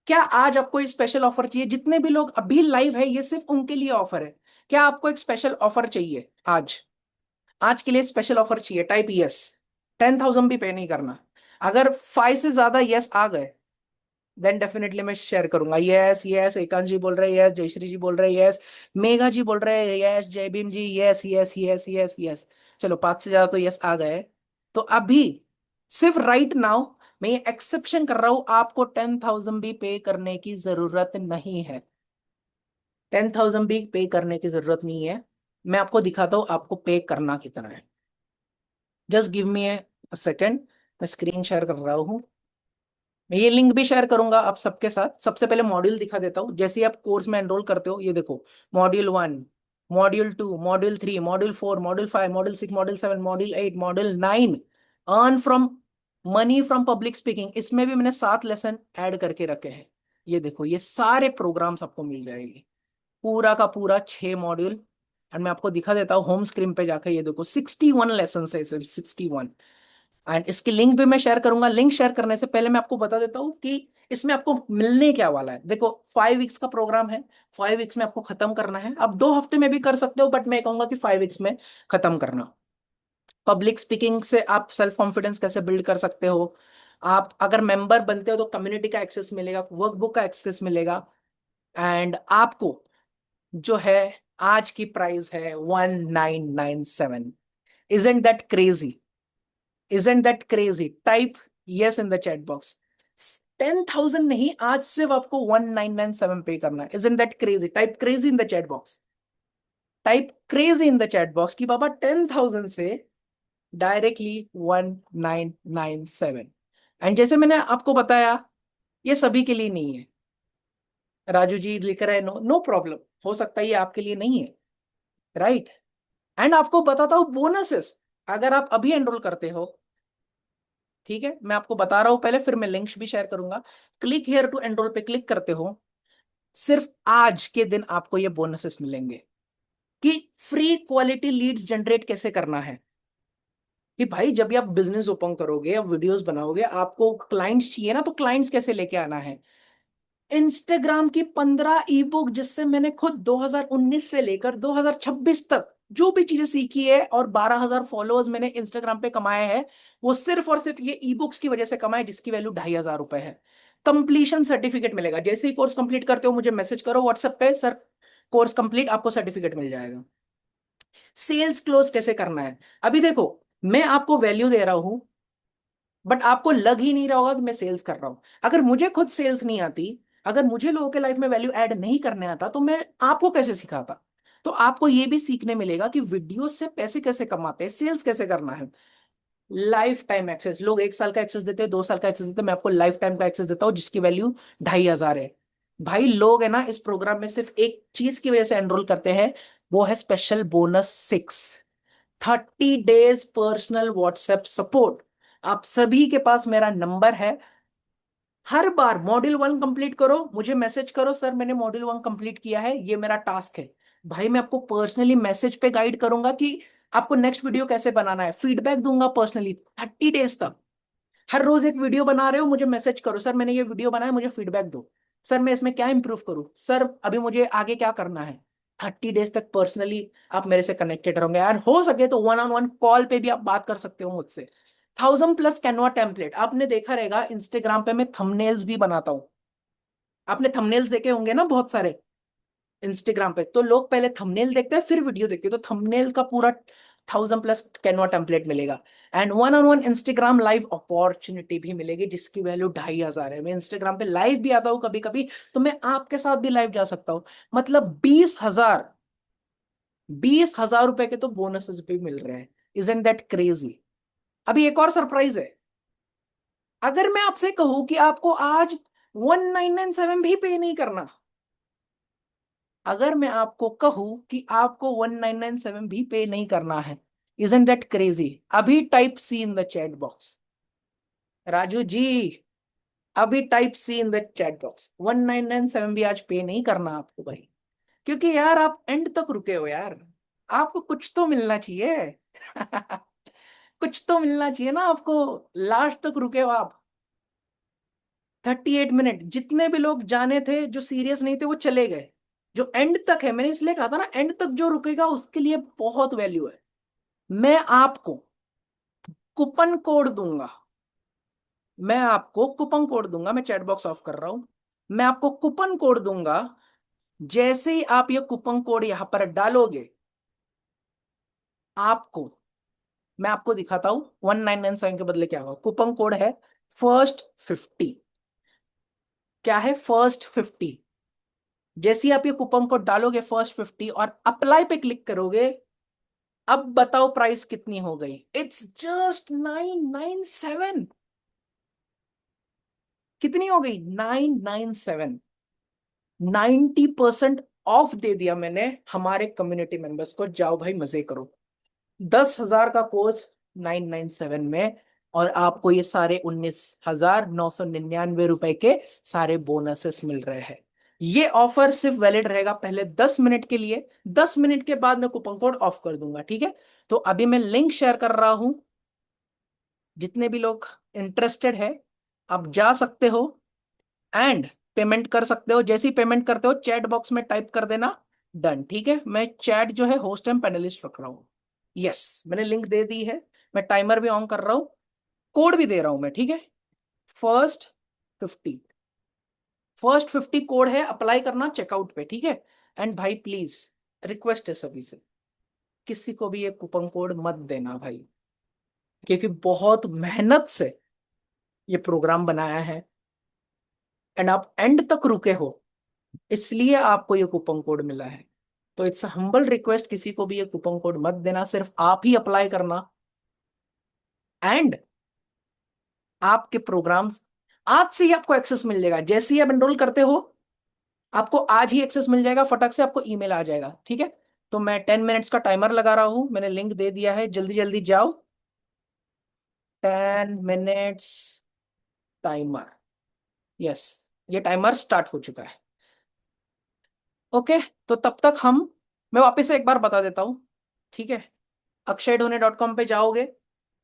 क्या आज आपको ये स्पेशल ऑफर चाहिए? जितने भी लोग अभी लाइव है, ये सिर्फ उनके लिए ऑफर है। क्या आपको एक स्पेशल ऑफर चाहिए आज? आज के लिए स्पेशल ऑफर चाहिए? Type yes. 10,000 भी पे नहीं करना। अगर 5 से ज्यादा यस आ गए, देन डेफिनेटली मैं शेयर करूंगा। यस यस, एकांत जी बोल रहे हैं यस, जयश्री जी बोल रहे हैं यस, मेघा जी बोल रहे हैं yes, Jai Bhim ji yes yes yes yes yes. चलो 5 से ज्यादा तो यस आ गए। तो अभी सिर्फ राइट नाउ मैं ये एक्सेप्शन कर रहा हूं, आपको 10,000 भी पे करने की जरूरत नहीं है। 10,000 भी पे करने की जरूरत नहीं है। मैं आपको दिखाता हूं आपको पे करना कितना है। जस्ट गिव मी ए सेकेंड। मैं स्क्रीन शेयर कर रहा हूँ। मैं ये लिंक भी शेयर करूंगा आप सबके साथ। सबसे पहले मॉड्यूल दिखा देता हूँ। जैसे ही आप कोर्स में एनरोल करते हो, ये देखो, module 1, module 2, module 3, module 4, module 5, module 6, module 7, module 8, module 9। Earn from money from public speaking, इसमें भी मैंने 7 लेसन ऐड करके रखे हैं। ये देखो, ये सारे प्रोग्राम्स आपको मिल जाएंगे, पूरा का पूरा 6 मॉड्यूल। एंड मैं आपको दिखा देता हूँ होम स्क्रीन पे जाकर। ये देखो 61 लेसन है, सिर्फ 61। एंड इसकी लिंक भी मैं शेयर करूंगा। लिंक शेयर करने से पहले मैं आपको बता देता हूँ कि इसमें आपको मिलने क्या वाला है। देखो, 5 वीक्स का प्रोग्राम है। 5 वीक्स में आपको खत्म करना है। आप 2 हफ्ते में भी कर सकते हो, बट मैं कहूंगा कि 5 वीक्स में खत्म करना। पब्लिक स्पीकिंग से आप सेल्फ कॉन्फिडेंस कैसे बिल्ड कर सकते हो। आप अगर मेंबर बनते हो तो कम्युनिटी का एक्सेस मिलेगा, वर्कबुक का एक्सेस मिलेगा। एंड आपको जो है, आज की प्राइस है 1997। Isn't that crazy? Isn't that crazy? Type yes in the chat box. 10,000 नहीं, आज सिर्फ आपको 1997 पे करना है। Isn't that crazy? Type crazy in the chat box. Type crazy in the chat box कि बाबा 10,000 से डायरेक्टली 1997। एंड जैसे मैंने आपको बताया, ये सभी के लिए नहीं है। राजू जी लिख रहे हैं नो, नो प्रॉब्लम। हो सकता है ये आपके लिए नहीं है, राइट। एंड आपको बताता हूँ बोनसेस। अगर आप अभी एनरोल करते हो, ठीक है, मैं आपको बता रहा हूं पहले, फिर मैं लिंक भी शेयर करूंगा। क्लिक हियर टू एनरोल पे क्लिक करते हो, सिर्फ आज के दिन आपको ये बोनसेस मिलेंगे। कि फ्री क्वालिटी लीड्स जनरेट कैसे करना है। कि भाई जब भी आप बिजनेस ओपन करोगे या वीडियोस बनाओगे, आपको क्लाइंट्स चाहिए ना, तो क्लाइंट्स कैसे लेके आना है। इंस्टाग्राम की 15 ई बुक, जिससे मैंने खुद 2019 से लेकर 2026 तक जो भी चीजें सीखी है, और 12,000 फॉलोअर्स मैंने इंस्टाग्राम पे कमाए हैं, वो सिर्फ और सिर्फ ये ई बुक्स की वजह से कमाए, जिसकी वैल्यू 2,500 रुपए है। कंप्लीशन सर्टिफिकेट मिलेगा। जैसे ही कोर्स कंप्लीट करते हो, मुझे मैसेज करो व्हाट्सएप पे, सर कोर्स कंप्लीट, आपको सर्टिफिकेट मिल जाएगा। सेल्स क्लोज कैसे करना है? अभी देखो, मैं आपको वैल्यू दे रहा हूं, बट आपको लग ही नहीं रहा होगा कि मैं सेल्स कर रहा हूं। अगर मुझे खुद सेल्स नहीं आती, अगर मुझे लोगों के लाइफ में वैल्यू ऐड नहीं करने आता, तो मैं आपको कैसे सिखाता। तो आपको ये भी सीखने मिलेगा कि वीडियो से पैसे कैसे कमाते हैं, सेल्स कैसे करना है। लाइफ टाइम एक्सेस, लोग 1 साल का एक्सेस देते हैं, 2 साल का एक्सेस देते हैं, मैं आपको लाइफ टाइम का एक्सेस देता हूँ, जिसकी वैल्यू 2,500 है। भाई लोग है ना, इस प्रोग्राम में सिर्फ एक चीज की वजह से एनरोल करते हैं, वो है special bonus 6। 30 days personal WhatsApp support. आप सभी के पास मेरा नंबर है। हर बार मॉड्यूल 1 कंप्लीट करो, मुझे मैसेज करो, सर मैंने मॉड्यूल 1 कंप्लीट किया है, ये मेरा टास्क है। भाई मैं आपको पर्सनली मैसेज पे गाइड करूंगा कि आपको नेक्स्ट वीडियो कैसे बनाना है, फीडबैक दूंगा पर्सनली 30 डेज तक। हर रोज एक वीडियो बना रहे हो, मुझे मैसेज करो, सर मैंने ये वीडियो बनाया, मुझे फीडबैक दो। सर मैं इसमें क्या इंप्रूव करूं, सर अभी मुझे आगे क्या करना है। 30 डेज तक पर्सनली आप मेरे से कनेक्टेड रहोगे यार। हो सके तो 1-on-1 कॉल पे भी आप बात कर सकते हो मुझसे। 1,000+ कैनवा टेम्पलेट आपने देखा रहेगा। इंस्टाग्राम पे मैं थंबनेल्स भी बनाता हूँ। आपने थंबनेल्स देखे होंगे ना बहुत सारे। इंस्टाग्राम पे तो लोग पहले थंबनेल देखते हैं, फिर वीडियो देखते हैं, तो थंबनेल का पूरा 1,000+ कैनवा टेम्पलेट मिलेगा। And 1-on-1 Instagram live opportunity भी मिलेगी, जिसकी वैल्यू 2,500 है। मैं इंस्टाग्राम पे लाइव भी आता हूँ कभी कभी, तो मैं आपके साथ भी लाइव जा सकता हूँ। मतलब 20,000, 20,000 रुपए के तो बोनसेस भी मिल रहे हैं। Isn't that crazy? अभी एक और सरप्राइज है। अगर मैं आपसे कहूं कि आपको आज 1997 भी पे नहीं करना, अगर मैं आपको कहूं कि आपको 1997 भी पे नहीं करना है, इजंट दैट क्रेजी? अभी type C in the chat box. Raju ji, अभी type C in the chat box. 1997 भी आज पे नहीं करना आपको भाई। क्योंकि यार आप एंड तक रुके हो यार। आपको कुछ तो मिलना चाहिए। कुछ तो मिलना चाहिए ना आपको। लास्ट तक रुके हो आप। 38 मिनट, जितने भी लोग जाने थे जो सीरियस नहीं थे वो चले गए। जो एंड तक है, मैंने इसलिए कहा था ना, एंड तक जो रुकेगा उसके लिए बहुत वैल्यू है। मैं आपको कूपन कोड दूंगा। मैं आपको कूपन कोड दूंगा, मैं चैट बॉक्स ऑफ कर रहा हूं। मैं आपको कूपन कोड दूंगा। जैसे ही आप ये कूपन कोड यहां पर डालोगे, आपको, मैं आपको दिखाता हूं 1997 के बदले क्या होगा। कूपन कोड है फर्स्ट 50। क्या है फर्स्ट 50? जैसे ही आप ये कूपन कोड डालोगे फर्स्ट 50 और अप्लाई पे क्लिक करोगे, अब बताओ प्राइस कितनी हो गई। It's just 997। कितनी हो गई? 997। 90% ऑफ दे दिया मैंने हमारे कम्युनिटी मेंबर्स को। जाओ भाई मजे करो। 10,000 का कोर्स 997 में। और आपको ये सारे 19,999 रुपए के सारे बोनसेस मिल रहे हैं। ये ऑफर सिर्फ वैलिड रहेगा पहले 10 मिनट के लिए। 10 मिनट के बाद मैं कूपन कोड ऑफ कर दूंगा, ठीक है? तो अभी मैं लिंक शेयर कर रहा हूं। जितने भी लोग इंटरेस्टेड है, आप जा सकते हो एंड पेमेंट कर सकते हो। जैसे ही पेमेंट करते हो चैट बॉक्स में टाइप कर देना डन, ठीक है? मैं चैट जो है होस्ट एंड पैनलिस्ट रख रहा हूँ। यस, मैंने लिंक दे दी है। मैं टाइमर भी ऑन कर रहा हूँ, कोड भी दे रहा हूं मैं, ठीक है? फर्स्ट 50। फर्स्ट 50 कोड है, अप्लाई करना चेकआउट पे, ठीक है? एंड भाई प्लीज, रिक्वेस्ट है सभी से, किसी को भी ये कूपन कोड मत देना भाई। क्योंकि बहुत मेहनत से ये प्रोग्राम बनाया है एंड आप एंड तक रुके हो, इसलिए आपको ये कूपन कोड मिला है। तो इट्स हम्बल रिक्वेस्ट, किसी को भी ये कूपन कोड मत देना, सिर्फ आप ही अप्लाई करना। एंड आपके प्रोग्राम्स आज से ही आपको एक्सेस मिल जाएगा। जैसे ही आप एनरोल करते हो, आपको आज ही एक्सेस मिल जाएगा, फटक से आपको ईमेल आ जाएगा, ठीक है? तो मैं 10 मिनट्स का टाइमर लगा रहा हूं, मैंने लिंक दे दिया है, जल्दी जल्दी जाओ। 10 मिनट्स टाइमर। यस, ये टाइमर स्टार्ट हो चुका है। ओके, तो तब तक हम, मैं वापस से एक बार बता देता हूं, ठीक है? akshayadhone.com पे जाओगे।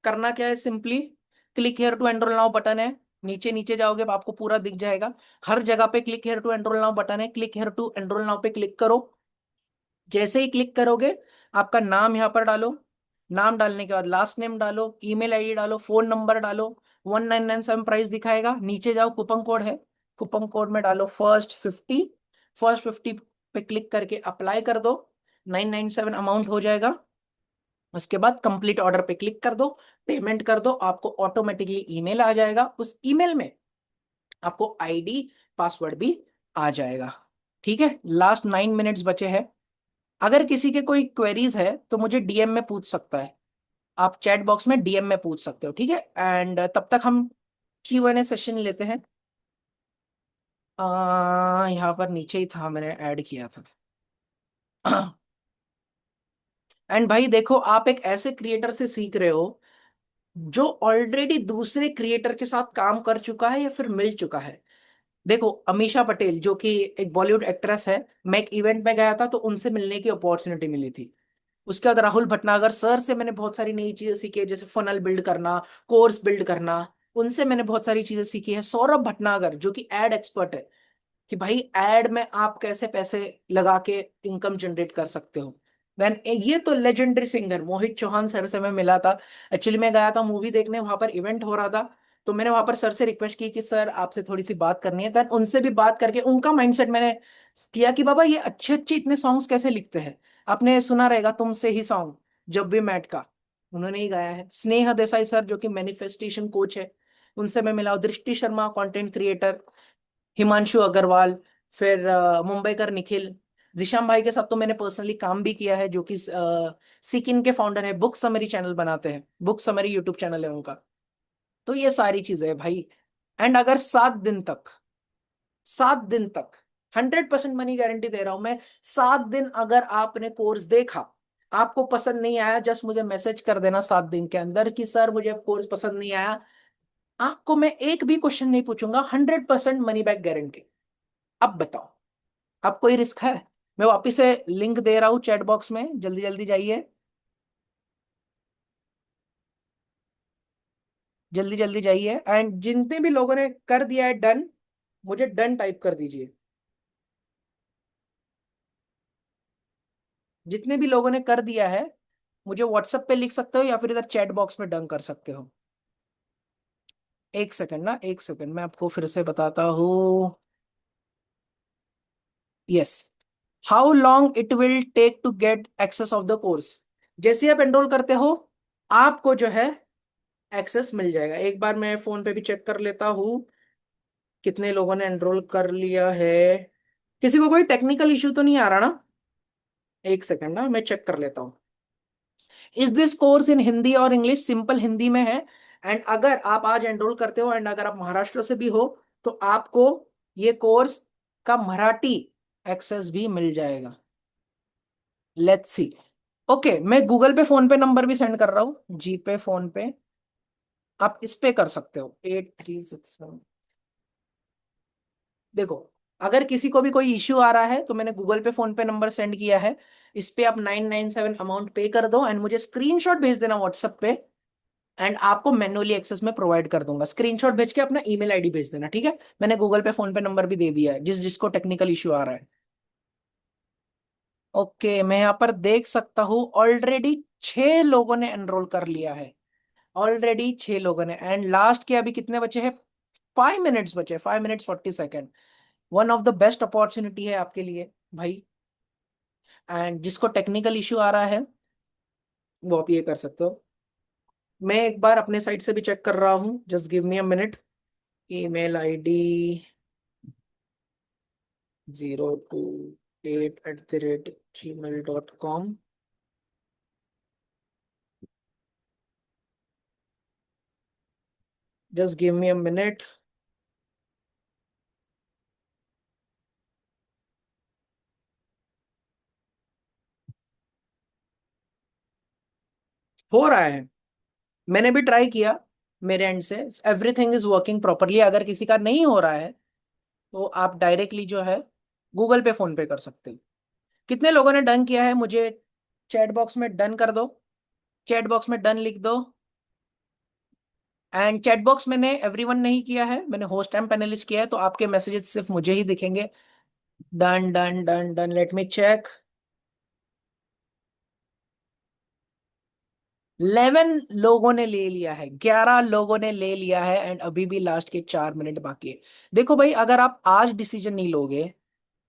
करना क्या है? Simply click here to enrol now button है। नीचे नीचे जाओगे तो आपको पूरा दिख जाएगा। हर जगह पे click here to enrol now button है, click here to enrol now पे क्लिक करो। जैसे ही क्लिक करोगे, आपका नाम यहाँ पर डालो। नाम डालने के बाद लास्ट नेम डालो, ईमेल आईडी डालो, फोन नंबर डालो। 1997 प्राइस दिखाएगा। नीचे जाओ, कूपन कोड है, कूपन कोड में डालो फर्स्ट 50। फर्स्ट 50 पे क्लिक करके अप्लाई कर दो। 997 अमाउंट हो जाएगा। उसके बाद कंप्लीट ऑर्डर पे क्लिक कर दो, पेमेंट कर दो, आपको ऑटोमेटिकली ईमेल आ जाएगा। उस ईमेल में आपको आईडी पासवर्ड भी आ जाएगा, ठीक है? लास्ट 9 मिनट्स बचे हैं। अगर किसी के कोई क्वेरीज है तो मुझे डीएम में पूछ सकता है। आप चैट बॉक्स में डीएम में पूछ सकते हो, ठीक है? एंड तब तक हम Q&A सेशन लेते हैं। यहाँ पर नीचे ही था, मैंने ऐड किया था। एंड भाई देखो, आप एक ऐसे क्रिएटर से सीख रहे हो जो ऑलरेडी दूसरे क्रिएटर के साथ काम कर चुका है या फिर मिल चुका है। देखो, अमीषा पटेल जो कि एक बॉलीवुड एक्ट्रेस है, मैं एक इवेंट में गया था तो उनसे मिलने की अपॉर्चुनिटी मिली थी। उसके बाद राहुल भटनागर सर से मैंने बहुत सारी नई चीजें सीखी है, जैसे फनल बिल्ड करना, कोर्स बिल्ड करना। उनसे मैंने बहुत सारी चीजें सीखी है। सौरभ भटनागर जो कि एड एक्सपर्ट है, कि भाई एड में आप कैसे पैसे लगा के इनकम जनरेट कर सकते हो। देन ये तो legendary singer Mohit Chauhan sir से मैं मिला था। एक्चुअली मैं गया था मूवी देखने, वहां पर इवेंट हो रहा था। तो मैंने वहां पर सर से रिक्वेस्ट की कि सर आपसे थोड़ी सी बात करनी है। देन उनसे भी बात करके उनका माइंडसेट मैंने किया कि बाबा ये अच्छे अच्छे इतने सॉन्ग्स कैसे लिखते हैं। आपने सुना रहेगा तुमसे ही सॉन्ग, जब भी मैट का, उन्होंने ही गाया है। स्नेहा देसाई सर जो कि मैनिफेस्टेशन कोच है, उनसे मैं मिला। दृष्टि शर्मा कंटेंट क्रिएटर, हिमांशु अग्रवाल, फिर मुंबईकर निखिल। जिशाम भाई के साथ तो मैंने पर्सनली काम भी किया है, जो कि सिकिन के फाउंडर है, बुक समरी चैनल बनाते हैं, बुक समरी यूट्यूब चैनल है उनका। तो ये सारी चीजें है भाई। एंड अगर 7 दिन तक 100% मनी गारंटी दे रहा हूं मैं। 7 दिन अगर आपने कोर्स देखा, आपको पसंद नहीं आया, जस्ट मुझे मैसेज कर देना 7 दिन के अंदर कि सर मुझे कोर्स पसंद नहीं आया। आपको मैं एक भी क्वेश्चन नहीं पूछूंगा, 100% मनी बैक गारंटी। अब बताओ, अब कोई रिस्क है? मैं वापिस से लिंक दे रहा हूँ चैट बॉक्स में, जल्दी जल्दी जाइए, जल्दी जल्दी जाइए। एंड जितने भी लोगों ने कर दिया है डन, मुझे डन टाइप कर दीजिए। जितने भी लोगों ने कर दिया है, मुझे व्हाट्सएप पे लिख सकते हो या फिर इधर चैट बॉक्स में डन कर सकते हो। एक सेकंड ना, एक सेकंड, मैं आपको फिर से बताता हूँ। Yes. How long it will take to get access of the course. जैसे ही आप एनरोल करते हो, आपको जो है एक्सेस मिल जाएगा। एक बार मैं फोन पे भी चेक कर लेता हूँ कितने लोगों ने एनरोल कर लिया है। किसी को कोई टेक्निकल इश्यू तो नहीं आ रहा ना? एक सेकंड ना, मैं चेक कर लेता हूँ। Is this course in Hindi और इंग्लिश? सिंपल हिंदी में है। एंड अगर आप आज एनरोल करते हो एंड अगर आप महाराष्ट्र से भी हो, तो आपको ये कोर्स का मराठी एक्सेस भी मिल जाएगा। Let's see. ओके, मैं गूगल पे फोन पे नंबर भी सेंड कर रहा हूँ, जी पे फोन पे। आप इस पे कर सकते हो 8367। देखो, अगर किसी को भी कोई इश्यू आ रहा है तो मैंने गूगल पे फोन पे नंबर सेंड किया है। इस पे आप 997 अमाउंट पे कर दो एंड मुझे स्क्रीनशॉट भेज देना व्हाट्सएप पे। एंड आपको मैन्युअली एक्सेस में प्रोवाइड कर दूंगा। स्क्रीनशॉट भेज के अपना ईमेल आईडी भेज देना, ठीक है? मैंने गूगल पे फोन पे नंबर भी दे दिया है जिस जिसको टेक्निकल इश्यू आ रहा है। ओके, मैं यहाँ पर देख सकता हूँ ऑलरेडी 6 लोगों ने एनरोल कर लिया है। ऑलरेडी 6 लोगों ने। एंड लास्ट के अभी कितने बचे हैं? 5 मिनट्स बचे, 5 minutes 40 second. One of the best opportunity है आपके लिए भाई। एंड जिसको टेक्निकल इश्यू आ रहा है, वो आप ये कर सकते हो। मैं एक बार अपने साइड से भी चेक कर रहा हूँ, just give me a minute. Email ID 028@gmail.com। Just give me a minute. हो रहा है, मैंने भी ट्राई किया मेरे एंड से। Everything is working properly. अगर किसी का नहीं हो रहा है तो आप डायरेक्टली जो है गूगल पे फोन पे कर सकते हो। कितने लोगों ने डन किया है मुझे चैट बॉक्स में डन कर दो। चैट बॉक्स में डन लिख दो। एंड चैट बॉक्स मैंने एवरीवन नहीं किया है, मैंने होस्ट एंड पैनलिस्ट किया है, तो आपके मैसेजेस सिर्फ मुझे ही दिखेंगे। Done done done done, let me check. 11 लोगों ने ले लिया है, 11 लोगों ने ले लिया है। एंड अभी भी लास्ट के 4 मिनट बाकी है। देखो भाई, अगर आप आज डिसीजन नहीं लोगे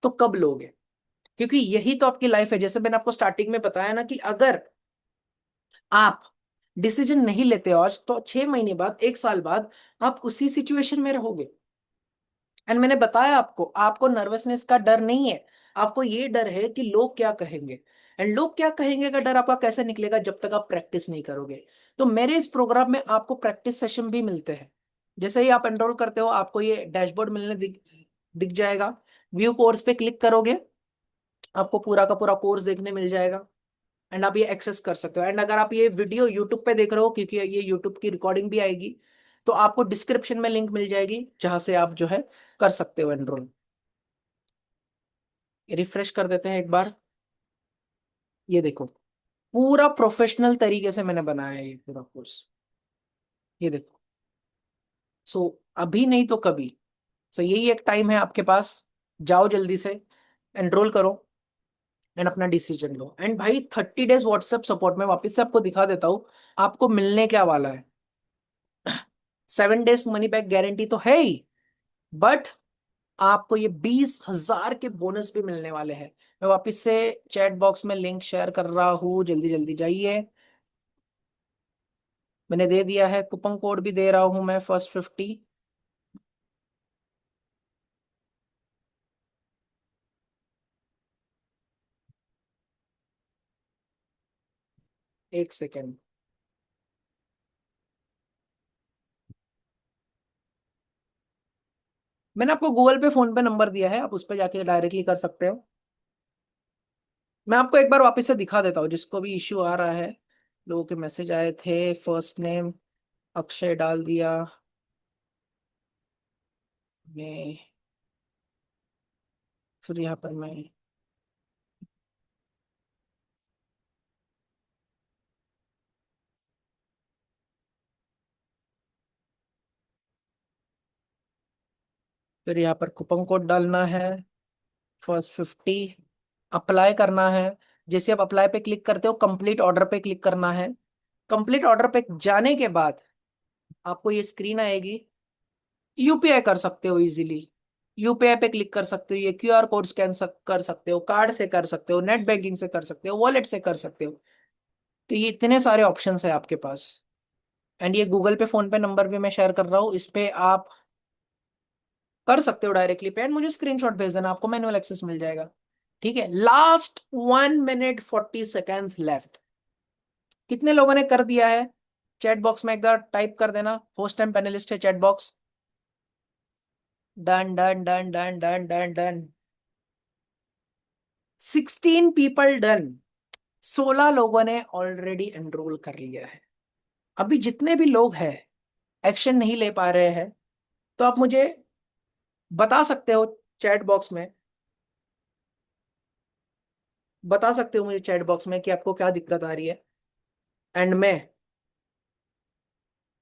तो कब लोगे? क्योंकि यही तो आपकी लाइफ है। जैसे मैंने आपको स्टार्टिंग में बताया ना कि अगर आप डिसीजन नहीं लेते हो आज, तो 6 महीने बाद, 1 साल बाद आप उसी सिचुएशन में रहोगे। एंड मैंने बताया आपको, आपको नर्वसनेस का डर नहीं है। आपको ये डर है कि लोग क्या कहेंगे। एंड लोग क्या कहेंगे का डर आपका कैसे निकलेगा जब तक आप प्रैक्टिस नहीं करोगे? तो मेरे इस प्रोग्राम में आपको प्रैक्टिस सेशन भी मिलते हैं। जैसे ही आप एनरोल करते हो, आपको ये डैशबोर्ड मिलने दिख जाएगा। व्यू कोर्स पे क्लिक करोगे, आपको पूरा का पूरा कोर्स देखने मिल जाएगा। एंड आप ये एक्सेस कर सकते हो। एंड अगर आप ये वीडियो यूट्यूब पे देख रहे हो, क्योंकि ये यूट्यूब की रिकॉर्डिंग भी आएगी, तो आपको डिस्क्रिप्शन में लिंक मिल जाएगी जहां से आप जो है कर सकते हो एनरोल। रिफ्रेश कर देते हैं एक बार। ये देखो, पूरा प्रोफेशनल तरीके से मैंने बनाया है ये पूरा कोर्स। ये देखो। सो अभी नहीं तो कभी। सो यही एक टाइम है आपके पास। जाओ जल्दी से, एनरोल करो एंड अपना डिसीजन लो। एंड भाई 30 डेज व्हाट्सएप सपोर्ट में वापस से आपको दिखा देता हूँ आपको मिलने क्या वाला है। 7 डेज मनी बैक गारंटी तो है ही, बट आपको ये 20,000 के बोनस भी मिलने वाले हैं। मैं वापस से चैट बॉक्स में लिंक शेयर कर रहा हूँ, जल्दी जल्दी जाइए। मैंने दे दिया है, कूपन कोड भी दे रहा हूँ मैं, फर्स्ट 50। एक सेकेंड। मैंने आपको गूगल पे फोन पे नंबर दिया है, आप उस पर जाके डायरेक्टली कर सकते हो। मैं आपको एक बार वापस से दिखा देता हूँ जिसको भी इश्यू आ रहा है। लोगों के मैसेज आए थे, फर्स्ट नेम अक्षय डाल दिया ने। फिर यहाँ पर मैं फिर यहाँ पर कूपन कोड डालना है, फर्स्ट 50, अप्लाई करना है। जैसे आप अप्लाई पे क्लिक करते हो, कंप्लीट ऑर्डर पे क्लिक करना है। कंप्लीट ऑर्डर पे जाने के बाद आपको ये स्क्रीन आएगी। यूपीआई कर सकते हो इजीली, यूपीआई पे क्लिक कर सकते हो, ये क्यूआर कोड स्कैन कर सकते हो, कार्ड से कर सकते हो, नेट बैंकिंग से कर सकते हो, वॉलेट से कर सकते हो। तो ये इतने सारे ऑप्शंस है आपके पास। एंड ये गूगल पे फोन पे नंबर भी मैं शेयर कर रहा हूँ, इस पे आप कर सकते हो डायरेक्टली पे, एंड मुझे स्क्रीनशॉट भेज देना, आपको मैनुअल एक्सेस मिल जाएगा। ठीक है, लास्ट 1 मिनट 40 सेकेंड्स लेफ्ट। कितने लोगों ने कर दिया है? चैट बॉक्स में एक बार टाइप कर देना, होस्ट एंड पैनलिस्ट है chat box. Done done done done done done done. 16 people done. 16 लोगों ने ऑलरेडी एनरोल कर लिया है। अभी जितने भी लोग हैं एक्शन नहीं ले पा रहे हैं, तो आप मुझे बता सकते हो चैट बॉक्स में, बता सकते हो मुझे चैट बॉक्स में कि आपको क्या दिक्कत आ रही है, एंड मैं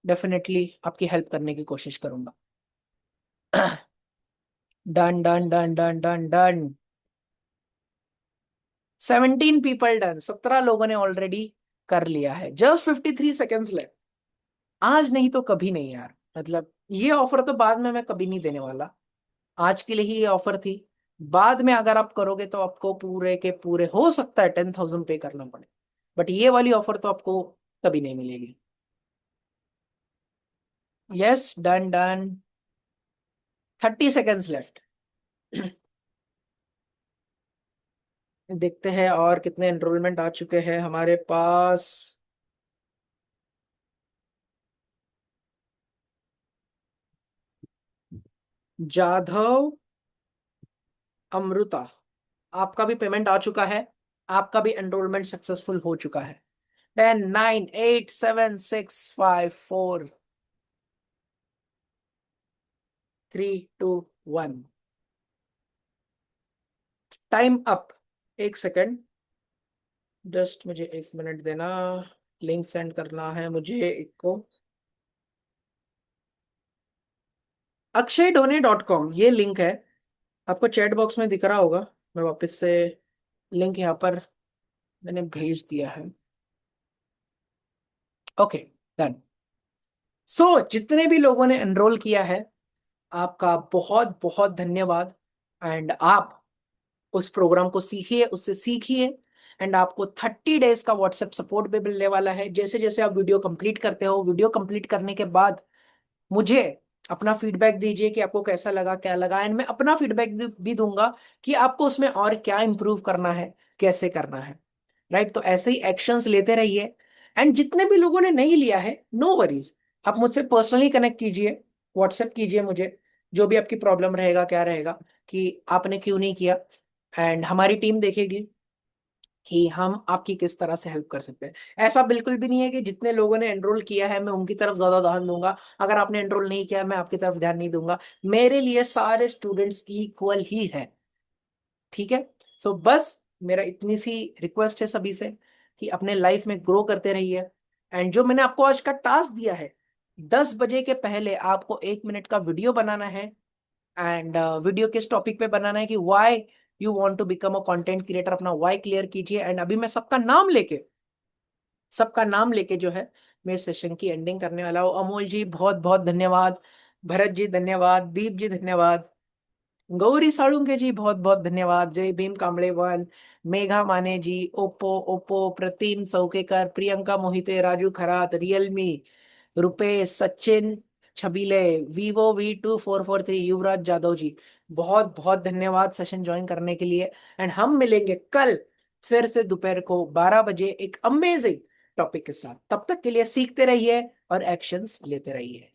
डेफिनेटली आपकी हेल्प करने की कोशिश करूंगा। Done done done done done done. 17 people done. 17 लोगों ने ऑलरेडी कर लिया है। Just 53 seconds left. आज नहीं तो कभी नहीं यार, मतलब ये ऑफर तो बाद में मैं कभी नहीं देने वाला, आज के लिए ही ये ऑफर थी। बाद में अगर आप करोगे तो आपको पूरे के पूरे हो सकता है 10,000 पे करना पड़े, बट ये वाली ऑफर तो आपको कभी नहीं मिलेगी। Yes, done done. 30 seconds left. देखते हैं और कितने एनरोलमेंट आ चुके हैं हमारे पास। जाधव, अमृता, आपका भी पेमेंट आ चुका है, आपका भी एनरोलमेंट सक्सेसफुल हो चुका है। 10 9 8 7 6 5 4 3 2 1। Time up. एक सेकंड, जस्ट मुझे 1 मिनट देना। लिंक सेंड करना है मुझे एक को। akshayDone.com ये लिंक है, आपको चैट बॉक्स में दिख रहा होगा। मैं वापस से लिंक यहाँ पर मैंने भेज दिया है। Okay, done. सो जितने भी लोगों ने एनरोल किया है, आपका बहुत बहुत धन्यवाद। एंड आप उस प्रोग्राम को सीखिए, उससे सीखिए। एंड आपको 30 डेज का व्हाट्सएप सपोर्ट भी मिलने वाला है। जैसे जैसे आप वीडियो कंप्लीट करते हो, वीडियो कंप्लीट करने के बाद मुझे अपना फीडबैक दीजिए कि आपको कैसा लगा, क्या लगा, एंड मैं अपना फीडबैक भी दूंगा कि आपको उसमें और क्या इंप्रूव करना है, कैसे करना है। राइट, तो ऐसे ही एक्शंस लेते रहिए। एंड जितने भी लोगों ने नहीं लिया है, नो वरीज, आप मुझसे पर्सनली कनेक्ट कीजिए, व्हाट्सएप कीजिए मुझे, जो भी आपकी प्रॉब्लम रहेगा, क्या रहेगा कि आपने क्यों नहीं किया, एंड हमारी टीम देखेगी कि हम आपकी किस तरह से हेल्प कर सकते हैं। ऐसा बिल्कुल भी नहीं है कि जितने लोगों ने एनरोल किया है मैं उनकी तरफ ज्यादा ध्यान दूंगा, अगर आपने एनरोल नहीं किया मैं आपकी तरफ ध्यान नहीं दूंगा। मेरे लिए सारे स्टूडेंट्स इक्वल ही है। ठीक है, सो बस मेरा इतनी सी रिक्वेस्ट है सभी से कि अपने लाइफ में ग्रो करते रहिए। एंड जो मैंने आपको आज का टास्क दिया है, 10 बजे के पहले आपको 1 मिनट का वीडियो बनाना है। एंड वीडियो किस टॉपिक पे बनाना है कि why you want to become a content creator, अपना वाई क्लियर कीजिए। एंड अभी मैं सबका नाम लेके जो है मैं सेशन की एंडिंग करने वाला हूँ। अमोल जी बहुत बहुत धन्यवाद, भरत जी धन्यवाद, दीप जी धन्यवाद, गौरी साळुंके जी बहुत बहुत धन्यवाद, जय Bhim Kamble one, Megha Mane ji, Oppo Oppo, Pratim Chaukekar, Priyanka Mohite, Raju Kharat, Realme, Rupesh, Sachin Chhabile, Vivo V2443, Yuvraj Jadhav ji, बहुत बहुत धन्यवाद सेशन ज्वाइन करने के लिए। एंड हम मिलेंगे कल फिर से दोपहर को 12 बजे एक अमेजिंग टॉपिक के साथ। तब तक के लिए सीखते रहिए और एक्शंस लेते रहिए।